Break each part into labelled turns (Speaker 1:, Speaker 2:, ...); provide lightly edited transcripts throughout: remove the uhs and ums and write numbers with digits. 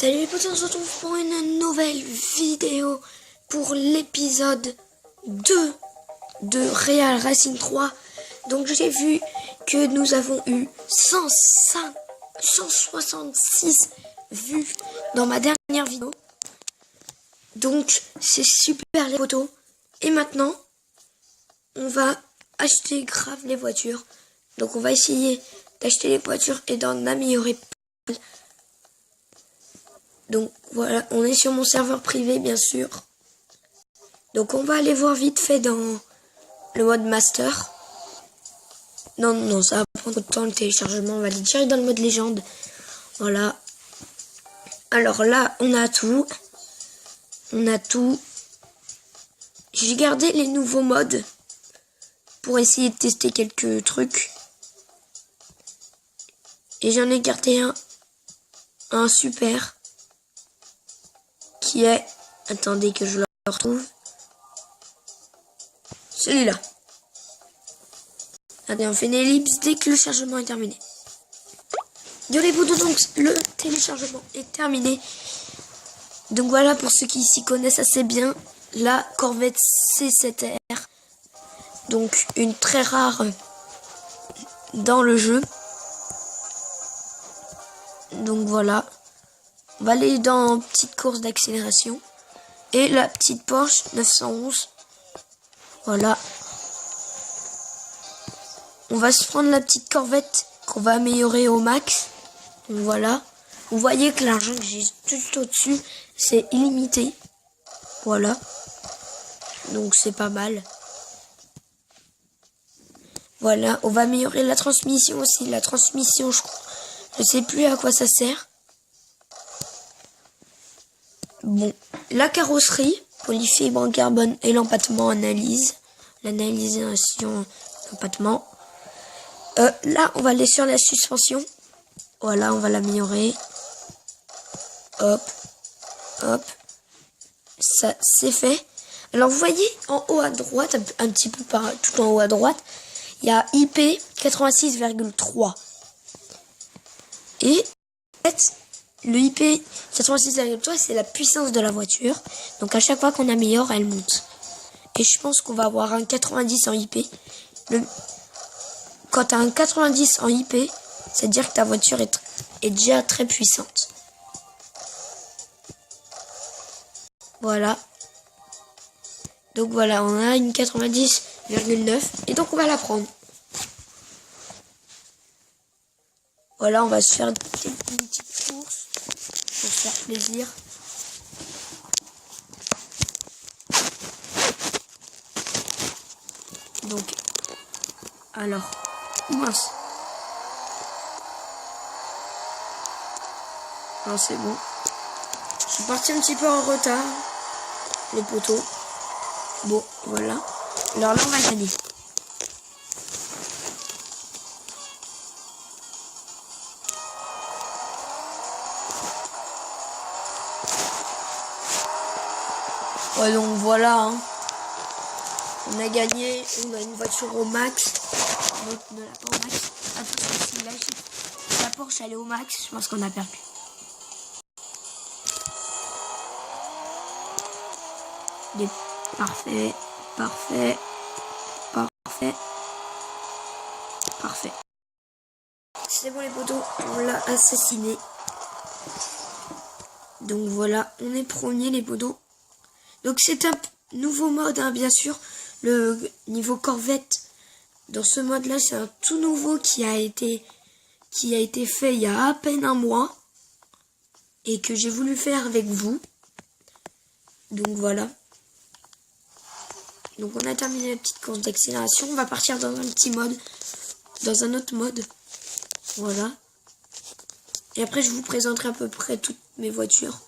Speaker 1: Salut les potes, on se retrouve pour une nouvelle vidéo pour l'épisode 2 de Real Racing 3. Donc j'ai vu que nous avons eu 166 vues dans ma dernière vidéo. Donc c'est super les photos. Et maintenant, on va acheter grave les voitures. Donc on va essayer d'acheter les voitures et d'en améliorer. Donc voilà, on est sur mon serveur privé bien sûr. Donc on va aller voir vite fait dans le mode master. Non, ça va prendre trop de temps le téléchargement. On va aller direct dans le mode légende. Voilà. Alors là, on a tout. J'ai gardé les nouveaux modes pour essayer de tester quelques trucs. Et j'en ai gardé un super. Qui est... Attendez que je le retrouve. Celui-là. Allez, on fait une ellipse dès que le chargement est terminé. Yo les potos, donc le téléchargement est terminé. Donc voilà, pour ceux qui s'y connaissent assez bien, la Corvette C7R. Donc une très rare dans le jeu. Donc voilà. On va aller dans petite course d'accélération. Et la petite Porsche 911. Voilà. On va se prendre la petite Corvette qu'on va améliorer au max. Donc voilà. Vous voyez que l'argent que j'ai tout au-dessus, c'est illimité. Voilà. Donc c'est pas mal. Voilà. On va améliorer la transmission aussi. La transmission, je sais plus à quoi ça sert. Bon, la carrosserie, polyfibre en carbone et l'empattement analyse. L'analysation, l'empattement. Là, on va aller sur la suspension. Voilà, on va l'améliorer. Hop, hop. Ça, c'est fait. Alors, vous voyez, en haut à droite, un petit peu tout en haut à droite, il y a IP 86,3. Et, en fait, le IP 86,3, c'est la puissance de la voiture. Donc, à chaque fois qu'on améliore, elle monte. Et je pense qu'on va avoir un 90 en IP. Quand tu as un 90 en IP, c'est-à-dire que ta voiture est déjà très puissante. Voilà. Donc voilà, on a une 90,9. Et donc on va la prendre. Voilà, on va se faire des petites courses pour se faire plaisir. Donc, alors, mince. Non, c'est bon. Je suis parti un petit peu en retard, les poteaux. Bon, voilà. Alors là, on va gagner. Ouais, donc voilà, hein. On a gagné, on a une voiture au max. L'autre ne l'a pas au max. Attention, si la Porsche elle est au max, je pense qu'on a perdu. Parfait, parfait, parfait, parfait. C'est bon les potos, on l'a assassiné. Donc voilà, on est premier les potos. Donc c'est un nouveau mode, hein, bien sûr. Le niveau Corvette, dans ce mode-là, c'est un tout nouveau qui a été fait il y a à peine un mois. Et que j'ai voulu faire avec vous. Donc voilà. Donc on a terminé la petite course d'accélération. On va partir dans un petit mode. Dans un autre mode. Voilà. Et après je vous présenterai à peu près toutes mes voitures.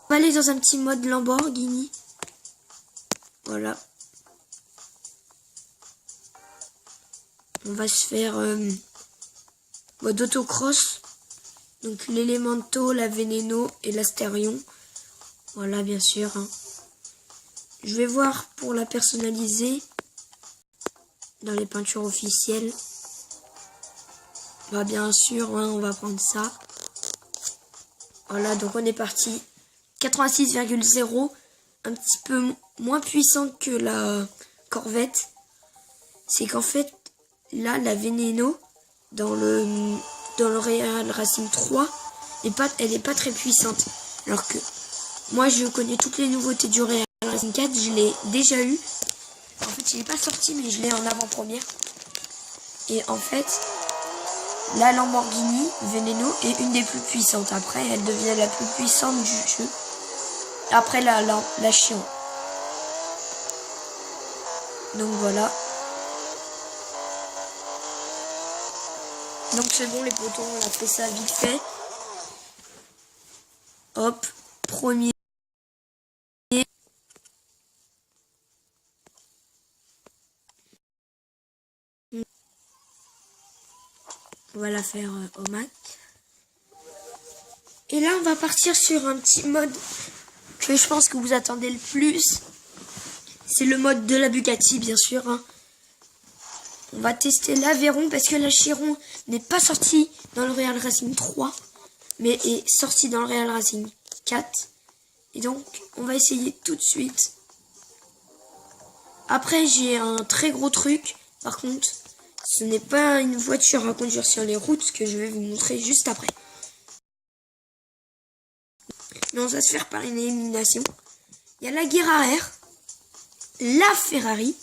Speaker 1: On va aller dans un petit mode Lamborghini. Voilà. On va se faire mode autocross. Donc l'Elemento, la Veneno et l'Asterion. Voilà bien sûr. Hein. Je vais voir pour la personnaliser. Dans les peintures officielles. Bah bien sûr, hein, on va prendre ça. Voilà, donc on est parti. 86,0, un petit peu moins puissante que la Corvette. C'est qu'en fait, là, la Veneno, dans le Real Racing 3, elle est pas très puissante. Alors que moi, je connais toutes les nouveautés du Real Racing 4, je l'ai déjà eu. En fait, il n'est pas sorti, mais je l'ai en avant-première. Et en fait, la Lamborghini Veneno est une des plus puissantes. Après, elle devient la plus puissante du jeu. Après la Chiron. Donc voilà. Donc c'est bon les potos, on a fait ça vite fait. Hop, premier. On va la faire au max. Et là on va partir sur un petit mode que je pense que vous attendez le plus. C'est le mode de la Bugatti bien sûr. Hein. On va tester l'Aveyron parce que la Chiron n'est pas sortie dans le Real Racing 3. Mais est sortie dans le Real Racing 4. Et donc on va essayer tout de suite. Après j'ai un très gros truc. Par contre, ce n'est pas une voiture à conduire sur les routes que je vais vous montrer juste après. Mais on va se faire par une élimination. Il y a la Guerra R, la Ferrari.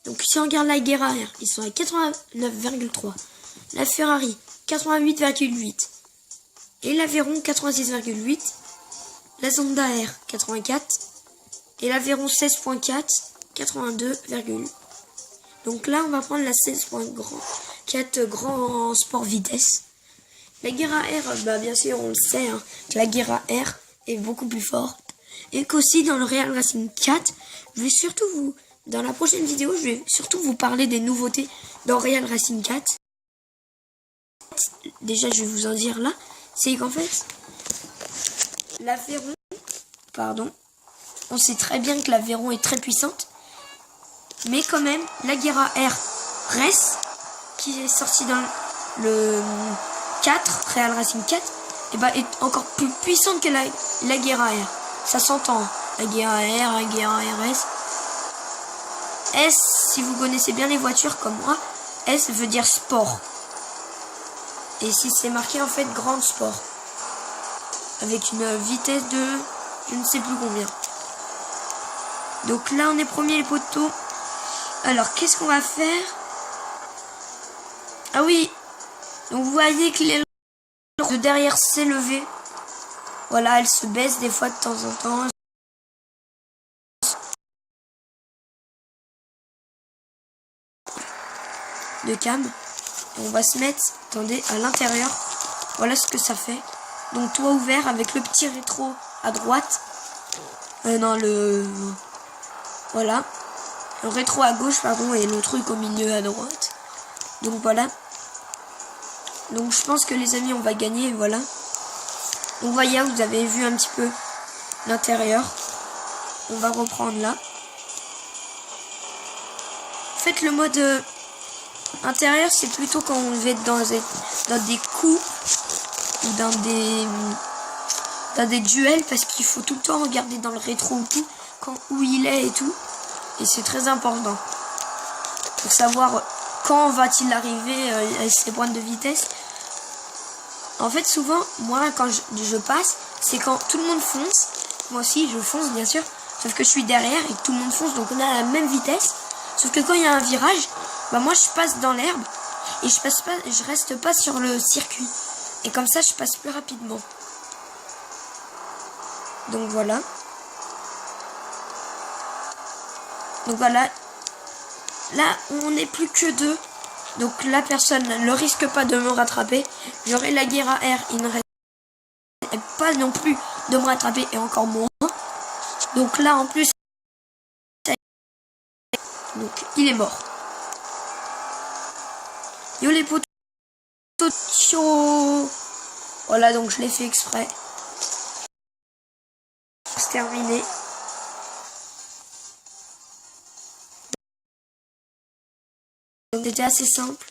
Speaker 1: Donc si on regarde la Guerra R, ils sont à 89,3. La Ferrari, 88,8. Et l'Aveyron, 86,8. La Zonda R, 84. Et l'Aveyron 16.4, 82,8. Donc là, on va prendre la 16.4 grand sport vitesse. La Guerra R, bah bien sûr, on le sait, hein, que la Guerra R est beaucoup plus forte. Et qu'aussi dans le Real Racing 4, je vais surtout dans la prochaine vidéo, je vais surtout vous parler des nouveautés dans Real Racing 4. Déjà, je vais vous en dire là, c'est qu'en fait, l'Aveyron, on sait très bien que l'Aveyron est très puissante. Mais quand même, la Guerra R Race, qui est sortie dans le 4, Real Racing 4, et bah, est encore plus puissante que la Guerra R. Ça s'entend, la Guerra R, la Guerra RS. S, si vous connaissez bien les voitures comme moi, S veut dire sport. Et si c'est marqué en fait grande sport. Avec une vitesse de je ne sais plus combien. Donc là on est premier les poteaux. Alors, qu'est-ce qu'on va faire? Ah oui, donc vous voyez que les de derrière s'est levé. Voilà, elle se baisse des fois de temps en temps. De cam. Et on va se mettre, attendez, à l'intérieur. Voilà ce que ça fait. Donc toit ouvert avec le petit rétro à droite. Voilà. Le rétro à gauche, pardon, et le truc au milieu à droite. Donc voilà. Donc je pense que les amis, on va gagner, voilà. Donc voyez, vous avez vu un petit peu l'intérieur. On va reprendre là. En fait, le mode intérieur, c'est plutôt quand on va être dans des coups ou dans des duels, parce qu'il faut tout le temps regarder dans le rétro ou tout, où il est et tout. Et c'est très important pour savoir quand va-t-il arriver à ses pointes de vitesse. En fait, souvent, moi, quand je passe, c'est quand tout le monde fonce. Moi aussi, je fonce, bien sûr. Sauf que je suis derrière et que tout le monde fonce, donc on a la même vitesse. Sauf que quand il y a un virage, bah moi, je passe dans l'herbe et je reste pas sur le circuit. Et comme ça, je passe plus rapidement. Donc voilà. Donc voilà. Là, on n'est plus que deux. Donc la personne ne risque pas de me rattraper. J'aurai la Guerra R. Il ne risque pas non plus de me rattraper et encore moins. Donc là, en plus, donc il est mort. Yo les potos. Voilà, donc je l'ai fait exprès. C'est terminé. C'était assez simple.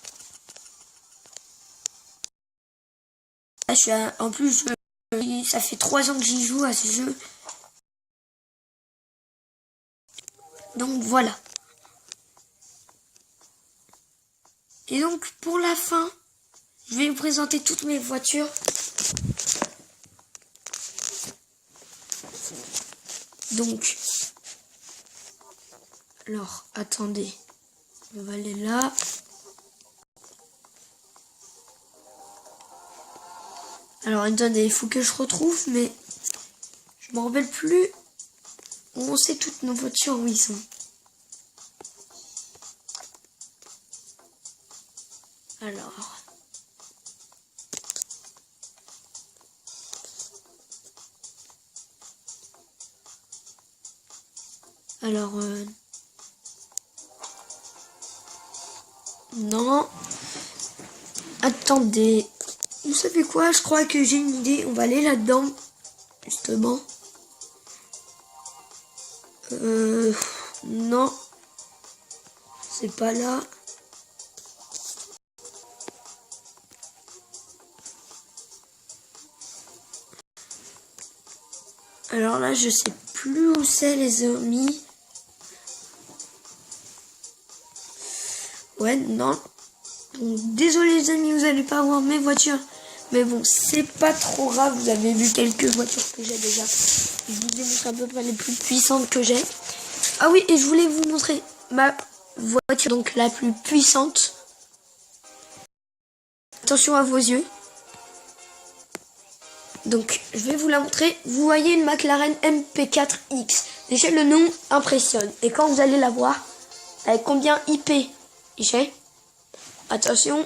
Speaker 1: Là, en plus, Ça fait 3 ans que j'y joue à ce jeu. Donc voilà. Et donc pour la fin, je vais vous présenter toutes mes voitures. Donc, alors attendez, on va aller là. Alors attendez, il faut que je retrouve, mais je me rappelle plus où on sait toutes nos voitures où ils sont. Alors, non. Attendez. Vous savez quoi? Je crois que j'ai une idée. On va aller là-dedans. Justement. Non. C'est pas là. Alors là, je sais plus où c'est, les amis. Ouais, non. Donc, désolé les amis, vous n'allez pas voir mes voitures. Mais bon, c'est pas trop grave. Vous avez vu quelques voitures que j'ai déjà. Je vous démontre à peu près les plus puissantes que j'ai. Ah oui, et je voulais vous montrer ma voiture, donc la plus puissante. Attention à vos yeux. Donc, je vais vous la montrer. Vous voyez une McLaren MP4X. Déjà, le nom impressionne. Et quand vous allez la voir, avec combien IP j'ai, attention,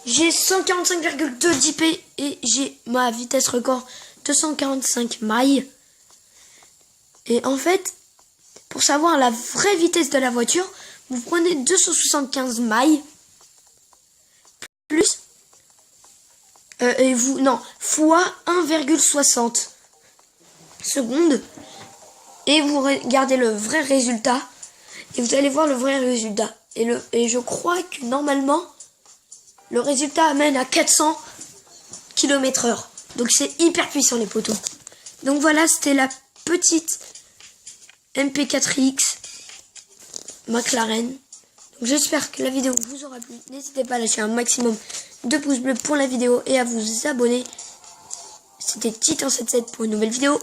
Speaker 1: j'ai 145,2 d'IP et j'ai ma vitesse record 245 miles. Et en fait, pour savoir la vraie vitesse de la voiture, vous prenez 275 miles plus fois 1,60 secondes et vous regardez le vrai résultat et vous allez voir le vrai résultat. Et je crois que normalement le résultat amène à 400 km/h. Donc c'est hyper puissant les poteaux. Donc voilà, c'était la petite MP4X McLaren. Donc j'espère que la vidéo vous aura plu. N'hésitez pas à lâcher un maximum de pouces bleus pour la vidéo et à vous abonner. C'était Titan77 pour une nouvelle vidéo.